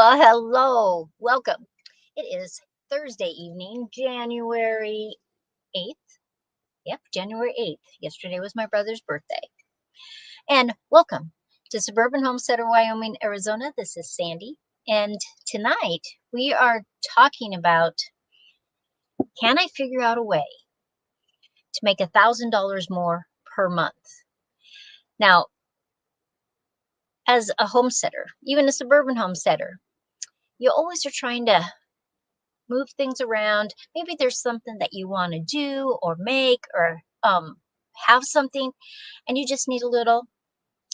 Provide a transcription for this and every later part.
Well, hello. Welcome. It is Thursday evening, January 8th. Yep, January 8th. Yesterday was my brother's birthday. And welcome to Suburban Homesteader, Wyoming, Arizona. This is Sandy. And tonight we are talking about, can I figure out a way to make $1,000 more per month? Now, as a homesteader, even a suburban homesteader, you always are trying to move things around. Maybe there's something that you want to do or make or have something, and you just need a little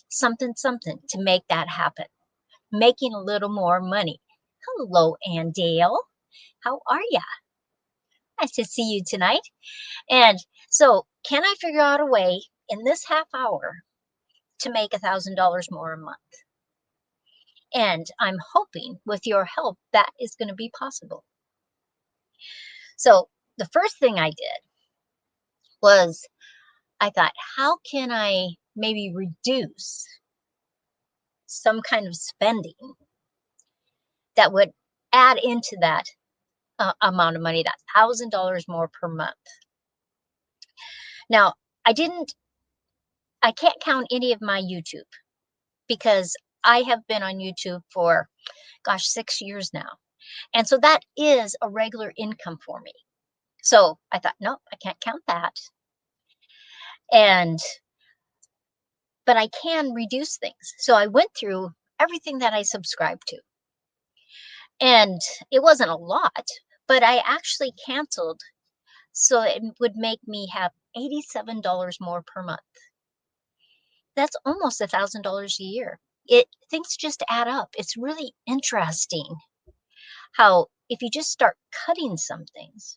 something to make that happen. Making a little more money. Hello, Ann Dale. How are ya? Nice to see you tonight. And so, can I figure out a way in this half hour to make $1,000 more a month? And I'm hoping with your help that is going to be possible. So the first thing I did was I thought, how can I maybe reduce some kind of spending that would add into that amount of money, that $1,000 more per month? Now, I can't count any of my YouTube because I have been on YouTube for, gosh, 6 years now. And so that is a regular income for me. So I thought, no, I can't count that. But I can reduce things. So I went through everything that I subscribed to. And it wasn't a lot, but I actually canceled so it would make me have $87 more per month. That's almost $1,000 a year. Things just add up. It's really interesting how if you just start cutting some things.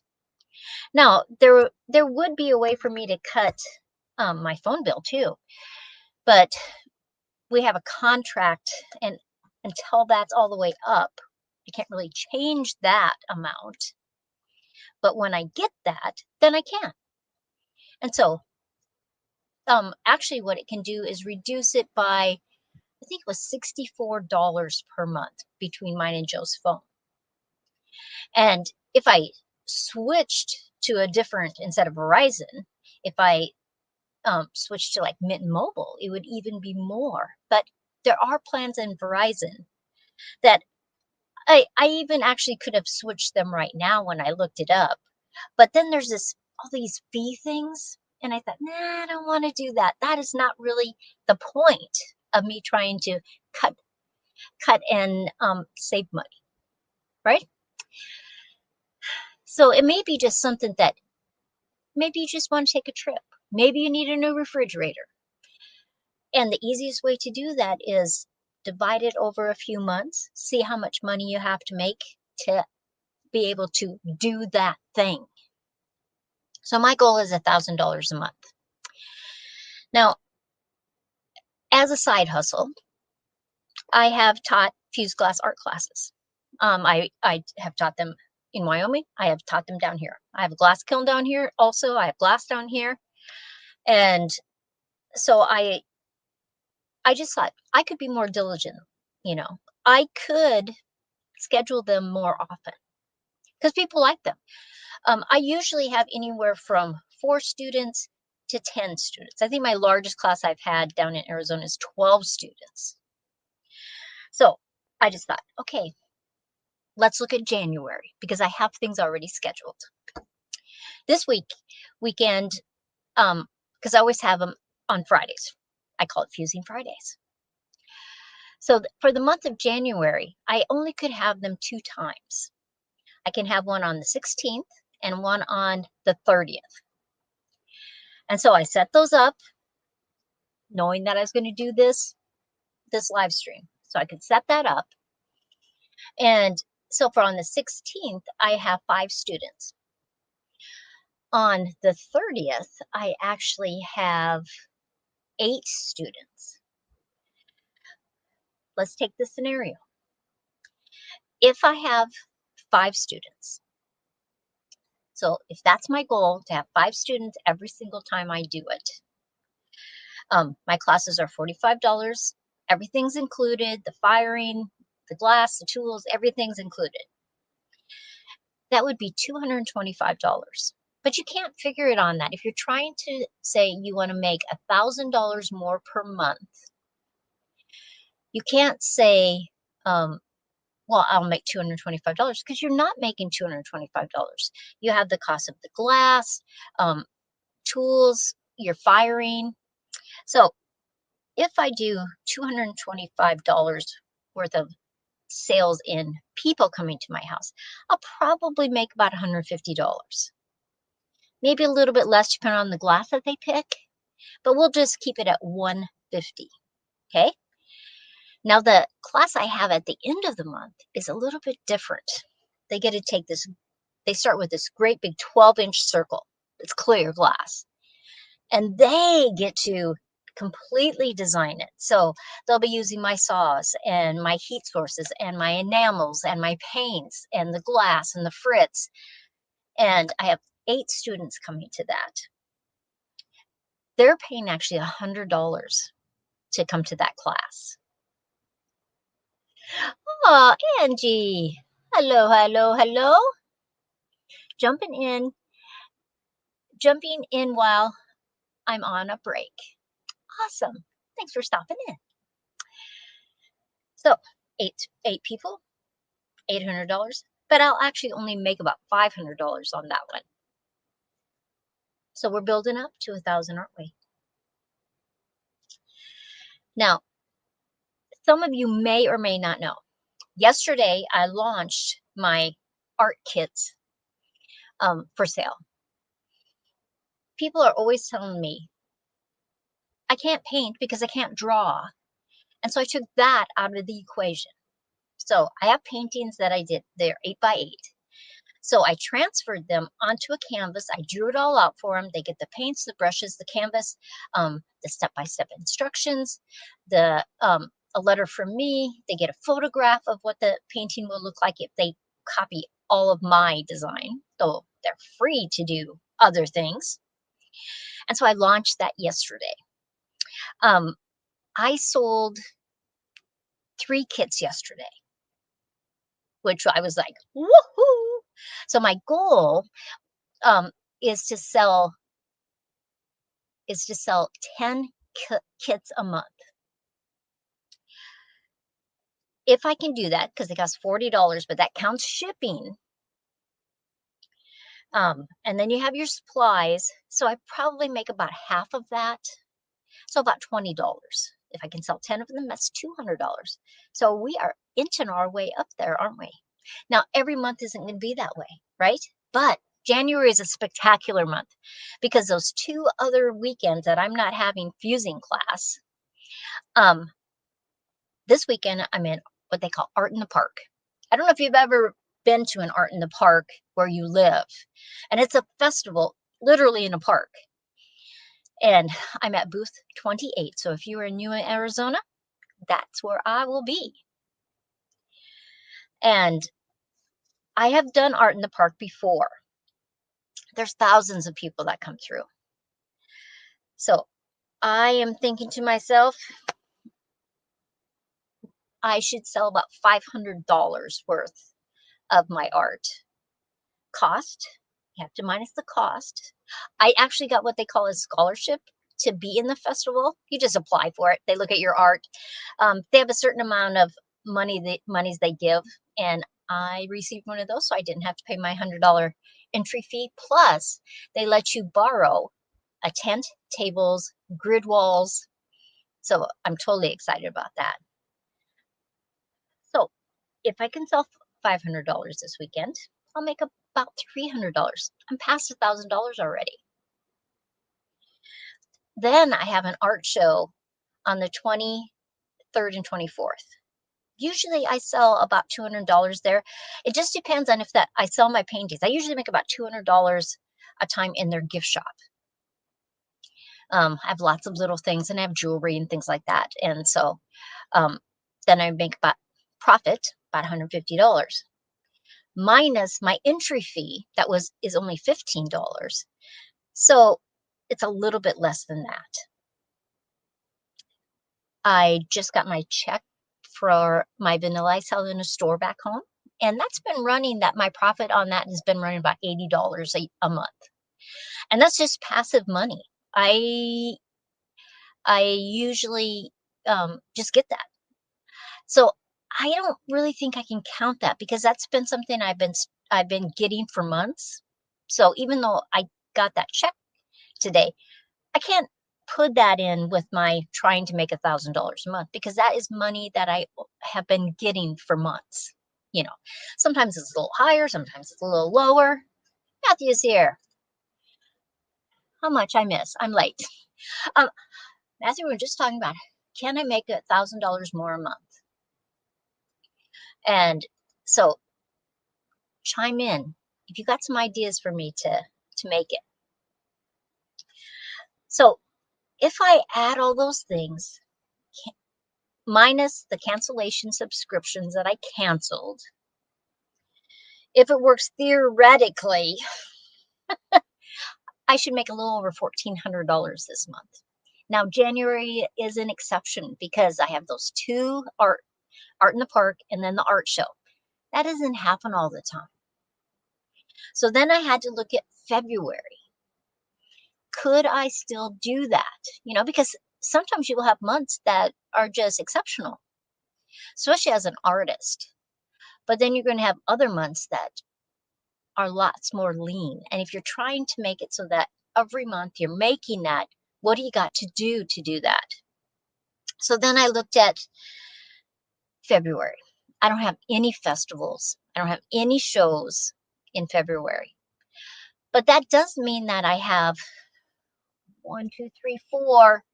Now, there would be a way for me to cut my phone bill too, but we have a contract, and until that's all the way up, I can't really change that amount. But when I get that, then I can. And so actually what it can do is reduce it by, I think it was $64 per month between mine and Joe's phone. And if I switched to a different, instead of Verizon, if I switched to like Mint Mobile, it would even be more. But there are plans in Verizon that I even actually could have switched them right now when I looked it up. But then there's all these fee things. And I thought, nah, I don't want to do that. That is not really the point of me trying to cut and save money, right? So it may be just something that maybe you just want to take a trip. Maybe you need a new refrigerator. And the easiest way to do that is divide it over a few months, see how much money you have to make to be able to do that thing. So my goal is $1,000 a month. Now, as a side hustle, I have taught fused glass art classes. I have taught them in Wyoming. I have taught them down here. I have a glass kiln down here. Also, I have glass down here. And so I just thought I could be more diligent. I could schedule them more often because people like them. I usually have anywhere from 4 students to 10 students. I think my largest class I've had down in Arizona is 12 students. So I just thought, okay, let's look at January because I have things already scheduled. This weekend, because I always have them on Fridays. I call it Fusing Fridays. So for the month of January, I only could have them 2 times. I can have one on the 16th and one on the 30th. And so I set those up knowing that I was going to do this live stream. So I could set that up. And so for on the 16th, I have 5 students. On the 30th, I actually have 8 students. Let's take the scenario. If I have 5 students, so if that's my goal, to have 5 students every single time I do it, my classes are $45. Everything's included, the firing, the glass, the tools, everything's included. That would be $225. But you can't figure it on that. If you're trying to say you want to make $1,000 more per month, you can't say, well, I'll make $225 because you're not making $225. You have the cost of the glass, tools, your firing. So if I do $225 worth of sales in people coming to my house, I'll probably make about $150. Maybe a little bit less depending on the glass that they pick, but we'll just keep it at $150. Okay. Now the class I have at the end of the month is a little bit different. They get to take this, they start with this great big 12-inch circle. It's clear glass. And they get to completely design it. So they'll be using my saws and my heat sources and my enamels and my paints and the glass and the frits. And I have 8 students coming to that. They're paying actually $100 to come to that class. Oh, Angie. Hello, hello, hello. Jumping in while I'm on a break. Awesome. Thanks for stopping in. So, eight people, $800, but I'll actually only make about $500 on that one. So we're building up to 1,000, aren't we? Now, some of you may or may not know. Yesterday, I launched my art kits for sale. People are always telling me, I can't paint because I can't draw. And so I took that out of the equation. So I have paintings that I did. They're 8x8. So I transferred them onto a canvas. I drew it all out for them. They get the paints, the brushes, the canvas, the step-by-step instructions, a letter from me. They get a photograph of what the painting will look like if they copy all of my design. So they're free to do other things. And so I launched that yesterday. I sold 3 kits yesterday, which I was like, woohoo! So my goal is to sell 10 kits a month. If I can do that, because it costs $40, but that counts shipping. And then you have your supplies. So I probably make about half of that. So about $20. If I can sell 10 of them, that's $200. So we are inching our way up there, aren't we? Now, every month isn't going to be that way, right? But January is a spectacular month because those 2 other weekends that I'm not having fusing class, this weekend I'm in what they call Art in the Park. I don't know if you've ever been to an Art in the Park where you live, and it's a festival literally in a park. And I'm at booth 28. So if you are new in Arizona, that's where I will be. And I have done Art in the Park before. There's thousands of people that come through. So I am thinking to myself, I should sell about $500 worth of my art. Cost, you have to minus the cost. I actually got what they call a scholarship to be in the festival. You just apply for it. They look at your art. They have a certain amount of monies they give, and I received one of those, so I didn't have to pay my $100 entry fee. Plus, they let you borrow a tent, tables, grid walls. So I'm totally excited about that. So if I can sell $500 this weekend, I'll make about $300. I'm past $1,000 already. Then I have an art show on the 23rd and 24th. Usually I sell about $200 there. It just depends on if I sell my paintings. I usually make about $200 a time in their gift shop. I have lots of little things, and I have jewelry and things like that. And so then I make about $150 minus my entry fee is only $15. So it's a little bit less than that. I just got my check for my vanilla I sell in a store back home. And that's been running that my profit on that has been running about $80 a month. And that's just passive money. I usually just get that. So I don't really think I can count that because that's been something I've been getting for months. So even though I got that check today, I can't put that in with my trying to make $1,000 a month because that is money that I have been getting for months. You know, sometimes it's a little higher, sometimes it's a little lower. Matthew's here. How much I miss? I'm late. Um, Matthew, we were just talking about, can I make $1,000 more a month? And so chime in if you got some ideas for me to make it. So if I add all those things, minus the cancellation subscriptions that I canceled, if it works theoretically, I should make a little over $1,400 this month. Now, January is an exception because I have those two art in the park and then the art show. That doesn't happen all the time. So then I had to look at February. Could I still do that? You know, because sometimes you will have months that are just exceptional, especially as an artist. But then you're going to have other months that are lots more lean. And if you're trying to make it so that every month you're making that, what do you got to do that? So then I looked at February. I don't have any festivals. I don't have any shows in February. But that does mean that I have 1, 2, 3, 4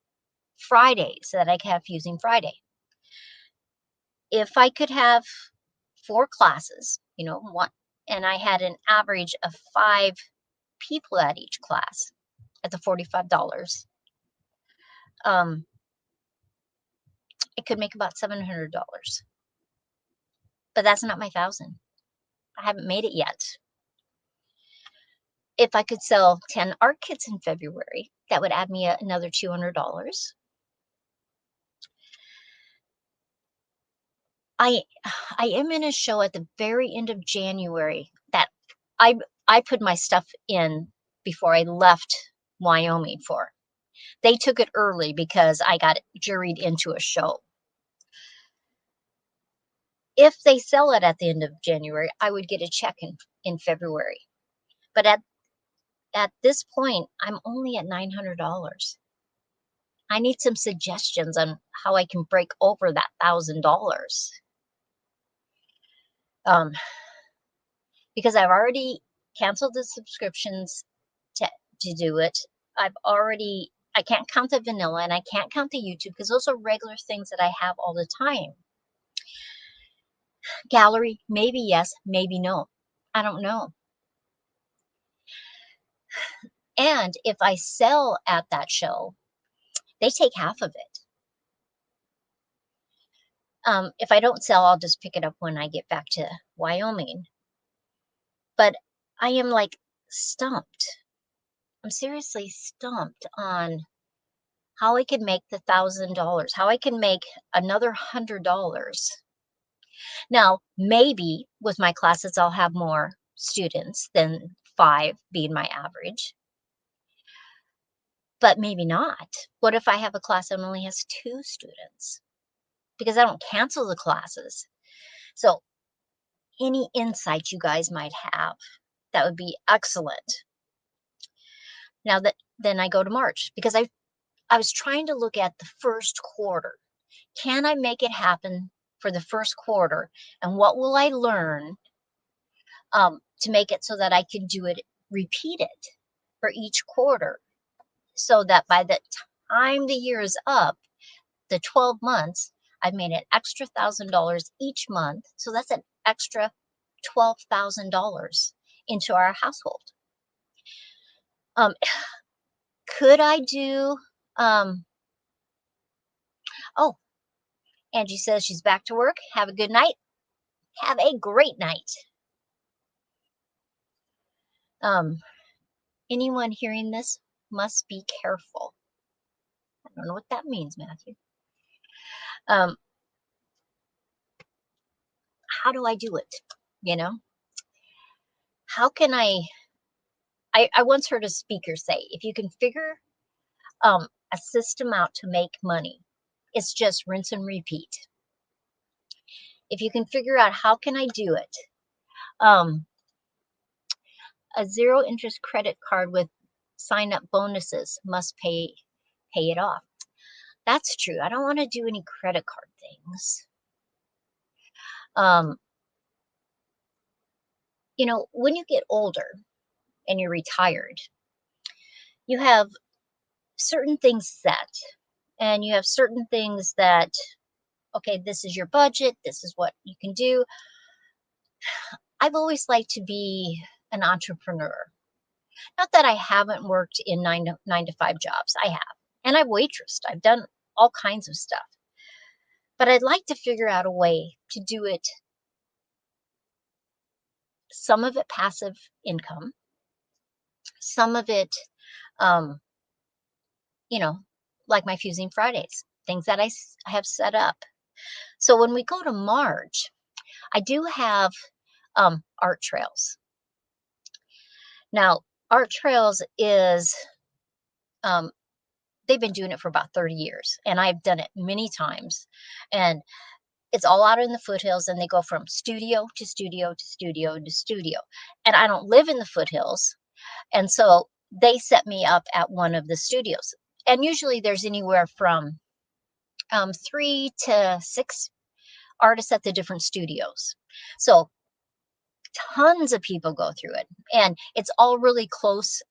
Fridays that I have Fusing Friday. If I could have 4 classes, you know, one, and I had an average of 5 people at each class at the $45, it could make about $700. But that's not my 1,000. I haven't made it yet. If I could sell 10 art kits in February, that would add me another $200. I am in a show at the very end of January that I put my stuff in before I left Wyoming for. They took it early because I got juried into a show. If they sell it at the end of January, I would get a check in February. But at this point, I'm only at $900. I need some suggestions on how I can break over that $1,000. Because I've already canceled the subscriptions to do it. I can't count the vanilla and I can't count the YouTube because those are regular things that I have all the time. Gallery, maybe yes, maybe no. I don't know. And if I sell at that show, they take half of it. If I don't sell, I'll just pick it up when I get back to Wyoming. But I am like stumped. I'm seriously stumped on how I can make the $1,000, how I can make another $100. Now, maybe with my classes, I'll have more students than 5 being my average. But maybe not. What if I have a class that only has 2 students? Because I don't cancel the classes. So any insight you guys might have, that would be excellent. Now then I go to March because I was trying to look at the first quarter. Can I make it happen for the first quarter? And what will I learn to make it so that I can do it, repeat it for each quarter, so that by the time the year is up, the 12 months, I've made an extra $1,000 each month. So that's an extra $12,000 into our household. Could I do, oh, Angie says she's back to work. Have a good night. Have a great night. Anyone hearing this must be careful. I don't know what that means, Matthew. how do I do it? You know, how can I once heard a speaker say, if you can figure a system out to make money, it's just rinse and repeat. If you can figure out how can I do it, um, a zero interest credit card with sign up bonuses must pay it off. That's true. I don't want to do any credit card things. Um, when you get older and you're retired, you have certain things set, and you have certain things that, okay, this is your budget, this is what you can do. I've always liked to be an entrepreneur. Not that I haven't worked in nine to five jobs. I have. And I've waitressed. I've done all kinds of stuff. But I'd like to figure out a way to do it, some of it passive income, some of it, um, you know, like my Fusing Fridays, things that I have set up. So when we go to March, I do have art trails. Now, art trails is, um, they've been doing it for about 30 years, and I've done it many times. And it's all out in the foothills, and they go from studio to studio to studio to studio. And I don't live in the foothills. And so they set me up at one of the studios. And usually there's anywhere from 3 to 6 artists at the different studios. So tons of people go through it. And it's all really close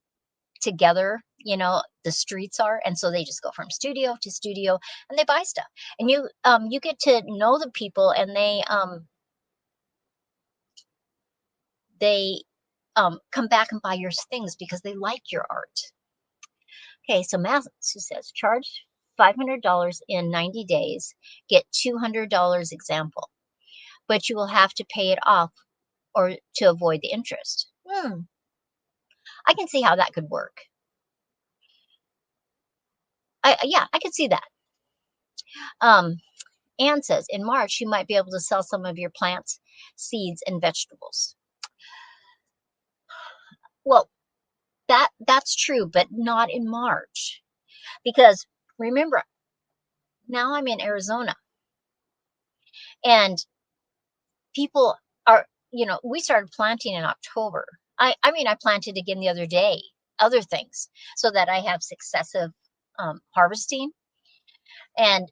together, the streets are. And so they just go from studio to studio, and they buy stuff. And you get to know the people, and they come back and buy your things because they like your art. Okay, so Matthew says charge $500 in 90 days, get $200 example, but you will have to pay it off or to avoid the interest. I can see how that could work. Yeah, I could see that. Anne says in March you might be able to sell some of your plants, seeds, and vegetables. Well, that's true, but not in March, because remember, now I'm in Arizona, and people are, we started planting in October. I planted again the other day, other things, so that I have successive harvesting. And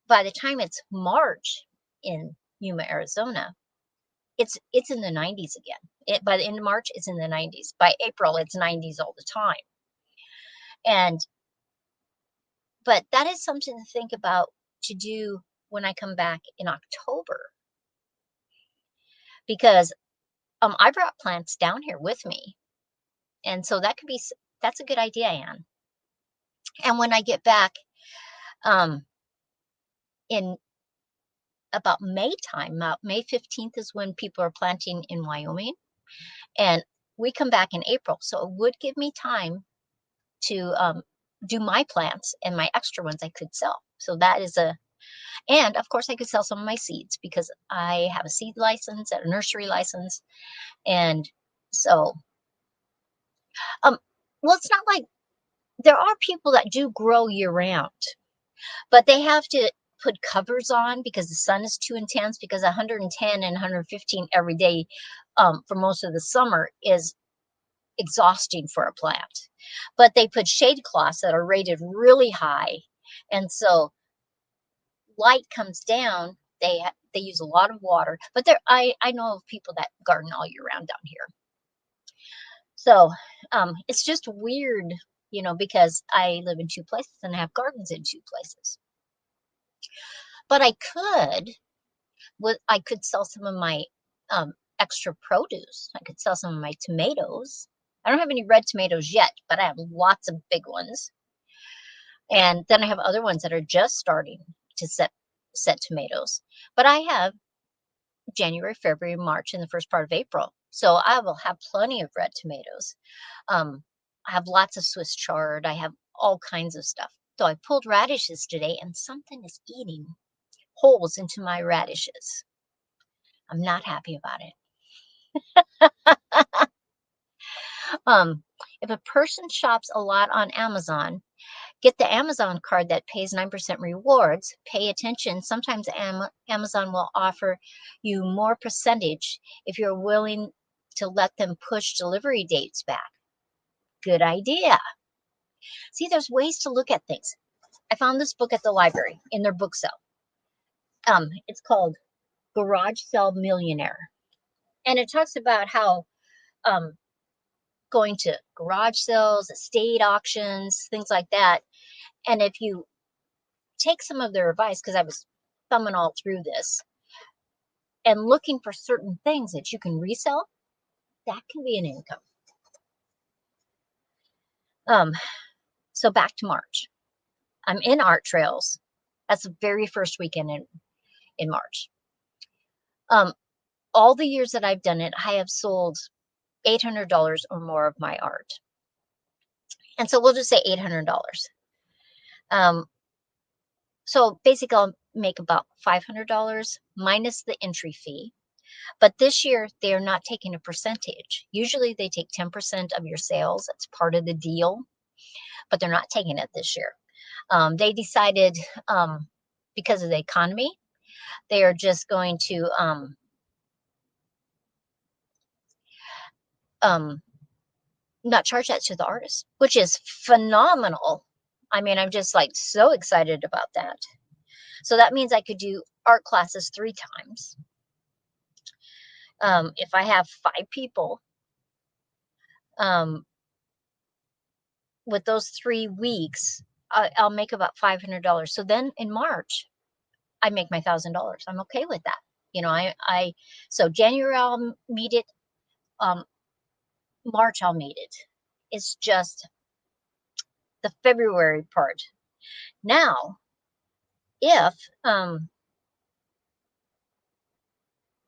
by the time it's March in Yuma, Arizona, it's in the 90s again. By the end of March, it's in the 90s. By April, it's 90s all the time. But that is something to think about to do when I come back in October, because I brought plants down here with me, and so that's a good idea, Anne. And when I get back in about May time, May 15th is when people are planting in Wyoming, and we come back in April, so it would give me time to do my plants, and my extra ones I could sell. So that is and of course I could sell some of my seeds, because I have a seed license and a nursery license. And so, well, it's not like, there are people that do grow year round, but they have to put covers on because the sun is too intense, because 110 and 115 every day for most of the summer is exhausting for a plant. But they put shade cloths that are rated really high, and so light comes down. They use a lot of water, but I know of people that garden all year round down here. So it's just weird, because I live in two places and I have gardens in two places. But I could sell some of my extra produce. I could sell some of my tomatoes. I don't have any red tomatoes yet, but I have lots of big ones. And then I have other ones that are just starting to set tomatoes. But I have January, February, March, and the first part of April. So I will have plenty of red tomatoes. I have lots of Swiss chard. I have all kinds of stuff. So I pulled radishes today, and something is eating holes into my radishes. I'm not happy about it. Um, if a person shops a lot on Amazon, get the Amazon card that pays 9% rewards. Pay attention. Sometimes Amazon will offer you more percentage if you're willing to let them push delivery dates back. Good idea. See, there's ways to look at things. I found this book at the library in their book sale. It's called Garage Sale Millionaire. And it talks about how um, going to garage sales, estate auctions, things like that. And if you take some of their advice, because I was thumbing all through this and looking for certain things that you can resell, that can be an income. So back to March. I'm in Art Trails. That's the very first weekend in March. All the years that I've done it, I have sold $800 or more of my art. And so we'll just say $800. So basically I'll make about $500 minus the entry fee. But this year they're not taking a percentage. Usually they take 10% of your sales. That's part of the deal, but they're not taking it this year. They decided because of the economy, they are just going to not charge that to the artist, which is phenomenal. I mean, I'm just like so excited about that. So that means I could do art classes 3 times. If I have 5 people, with those 3 weeks, I'll make about $500. So then in March, I make my $1,000. I'm okay with that. You know, so January I'll meet it. March I'll meet it. It's just the February part. Now,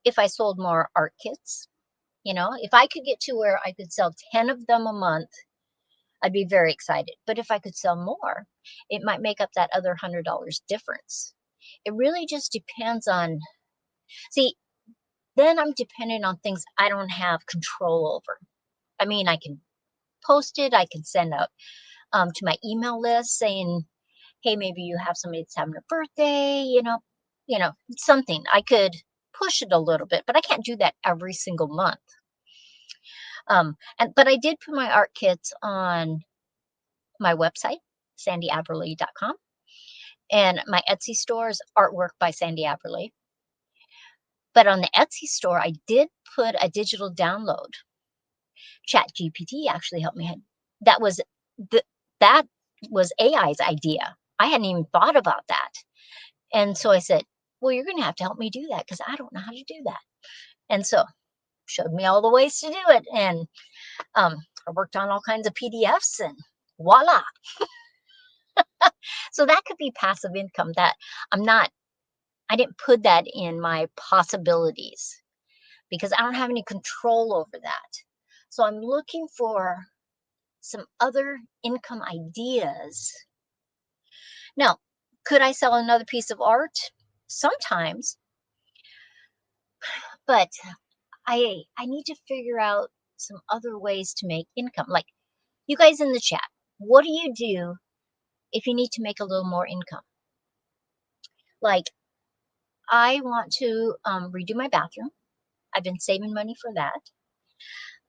if I sold more art kits, you know, if I could get to where I could sell 10 of them a month, I'd be very excited. But if I could sell more, it might make up that other $100 difference. It really just depends on, see, then I'm dependent on things I don't have control over. I mean, I can post it, I can send out to my email list saying, hey, maybe you have somebody that's having a birthday, something. I could push it a little bit, but I can't do that every single month. But I did put my art kits on my website, sandyaberle.com, and my Etsy store is Artwork by Sandy Aberle. But on the Etsy store, I did put a digital download. ChatGPT actually helped me. That was AI's idea. I hadn't even thought about that. And so I said, well, you're going to have to help me do that because I don't know how to do that. And so showed me all the ways to do it. And I worked on all kinds of PDFs and voila. So that could be passive income that I didn't put that in my possibilities because I don't have any control over that. So I'm looking for some other income ideas. Now, could I sell another piece of art? Sometimes, but I need to figure out some other ways to make income. Like you guys in the chat, what do you do if you need to make a little more income? Like I want to redo my bathroom. I've been saving money for that.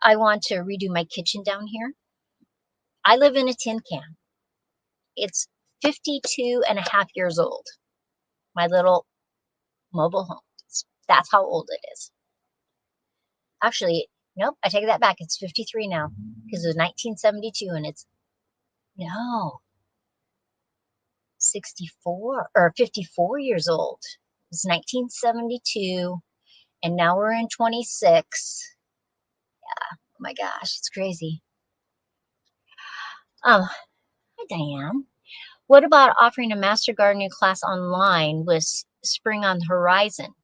I want to redo my kitchen down here. I live in a tin can. It's 52 and a half years old. My little mobile home. That's how old it is. Actually, nope, I take that back. It's 53 now because it was 1972 and it's, no, 64 or 54 years old. It's 1972 and now we're in 26. Yeah, oh my gosh, it's crazy. Hi, Diane. What about offering a master gardening class online with spring on the horizon?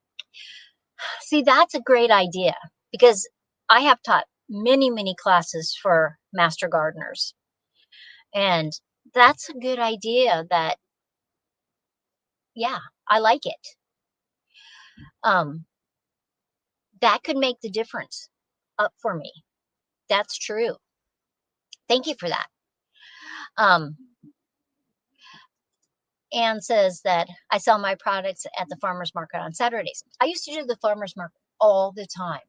See, that's a great idea because I have taught many, many classes for master gardeners. And that's a good idea that, yeah, I like it. that could make the difference up for me. That's true. Thank you for that. Anne says that I sell my products at the farmer's market on Saturdays. I used to do the farmer's market all the time.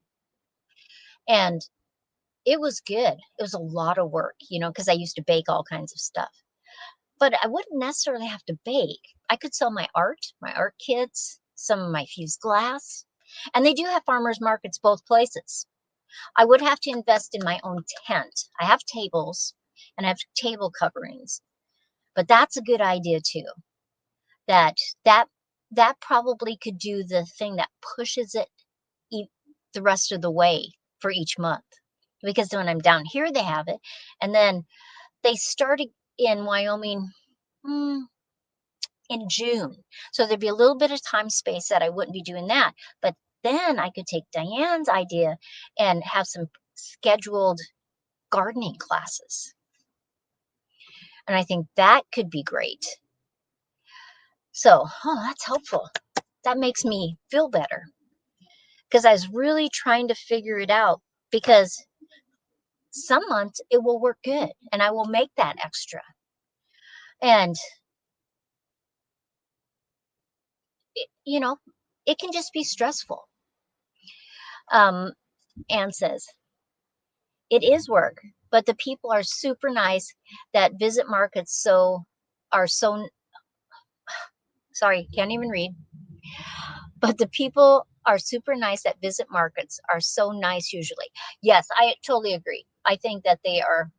And it was good. It was a lot of work, because I used to bake all kinds of stuff. But I wouldn't necessarily have to bake. I could sell my art kits, some of my fused glass. And they do have farmers markets both places. I would have to invest in my own tent. I have tables and I have table coverings. But that's a good idea too. That probably could do the thing that pushes it the rest of the way for each month. Because when I'm down here, they have it. And then they started in Wyoming in June. So there'd be a little bit of time space that I wouldn't be doing that. But then I could take Diane's idea and have some scheduled gardening classes. And I think that could be great. So, that's helpful. That makes me feel better. Because I was really trying to figure it out, because some months it will work good and I will make that extra. And, it can just be stressful. Anne says, it is work, but the people are super nice that visit markets sorry, can't even read. But the people are super nice that visit markets are so nice usually. Yes, I totally agree. I think that they are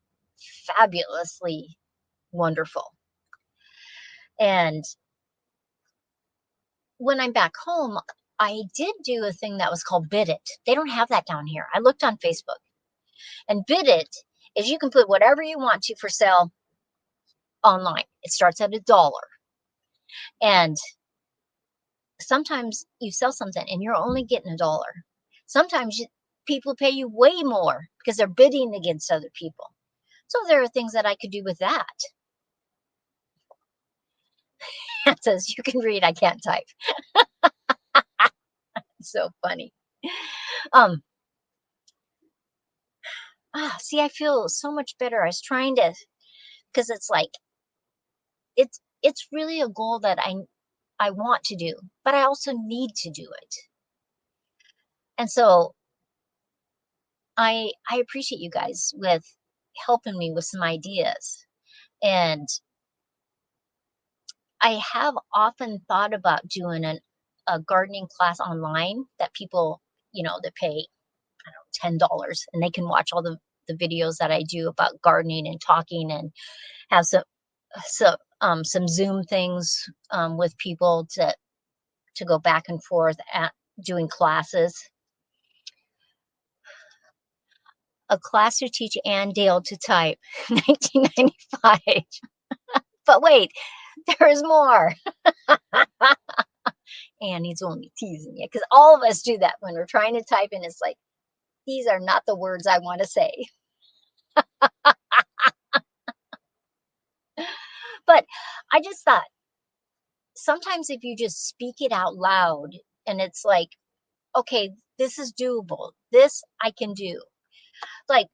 fabulously wonderful. And when I'm back home, I did do a thing that was called Bid It. They don't have that down here. I looked on Facebook. And Bid It is you can put whatever you want to for sale online. It starts at $1. And sometimes you sell something and you're only getting $1. Sometimes people pay you way more because they're bidding against other people. So there are things that I could do with that. It says, you can read, I can't type. So funny. See, I feel so much better. I was trying to, because it's like, it's really a goal that I want to do, but I also need to do it. And so I appreciate you guys with helping me with some ideas. And I have often thought about doing a gardening class online that people, that pay, I don't know, $10, and they can watch all the videos that I do about gardening and talking, and have some Zoom things with people to go back and forth at doing classes. A class to teach Ann Dale to type, 1995. But wait, there's more. Annie's only teasing you, because all of us do that when we're trying to type, and it's like, these are not the words I want to say. But I just thought, sometimes if you just speak it out loud, and it's like, okay, this is doable. This I can do. Like,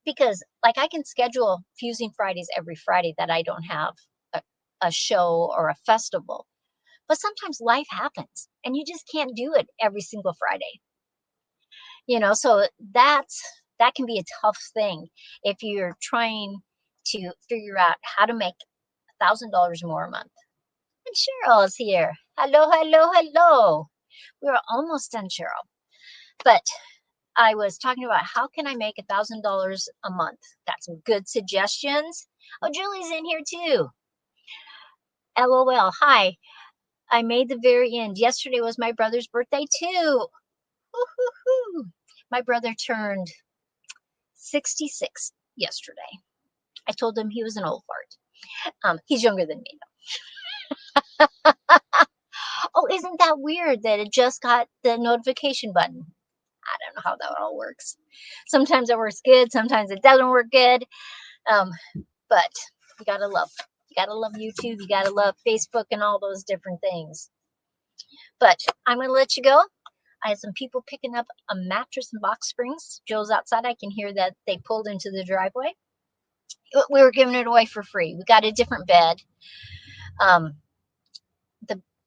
because like I can schedule Fusing Fridays every Friday that I don't have a show or a festival. But sometimes life happens and you just can't do it every single Friday. So that can be a tough thing if you're trying to figure out how to make $1,000 more a month. And Cheryl is here. Hello, hello, hello. We're almost done, Cheryl. But I was talking about how can I make $1,000 a month. Got some good suggestions. Oh, Julie's in here too. LOL. Hi. I made the very end. Yesterday was my brother's birthday too. Woo-hoo-hoo. My brother turned 66 yesterday. I told him he was an old fart. He's younger than me though. Oh, isn't that weird that it just got the notification button? I don't know how that all works. Sometimes it works good, sometimes it doesn't work good. But you gotta love YouTube, you gotta love Facebook and all those different things. But I'm gonna let you go. I had some people picking up a mattress and box springs. Joe's outside. I can hear that they pulled into the driveway. We were giving it away for free. We got a different bed.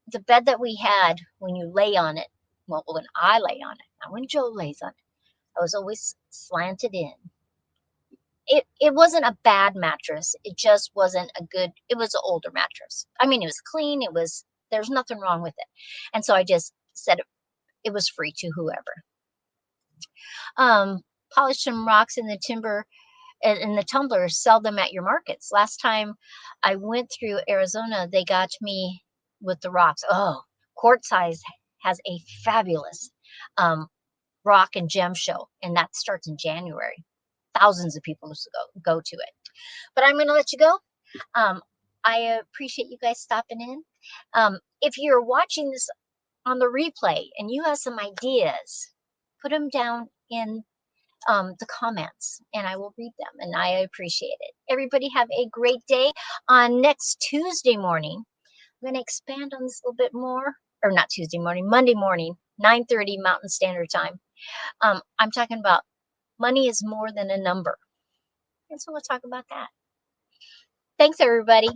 The bed that we had, when you lay on it, well, when I lay on it, not when Joe lays on it, I was always slanted in. It wasn't a bad mattress. It just wasn't a good, it was an older mattress. I mean, it was clean. There's nothing wrong with it. And so I just said it was free to whoever. Polish some rocks in the timber and the tumblers, sell them at your markets. Last time I went through Arizona, they got me with the rocks. Oh, Quartzize has a fabulous rock and gem show, and that starts in January. Thousands of people go to it. But I'm going to let you go. I appreciate you guys stopping in. If you're watching this on the replay and you have some ideas, put them down in the comments and I will read them, and I appreciate it. Everybody have a great day. On next Tuesday morning, I'm going to expand on this a little bit more, or not Tuesday morning, Monday morning, 9:30 Mountain Standard Time. I'm talking about money is more than a number. And so we'll talk about that. Thanks, everybody.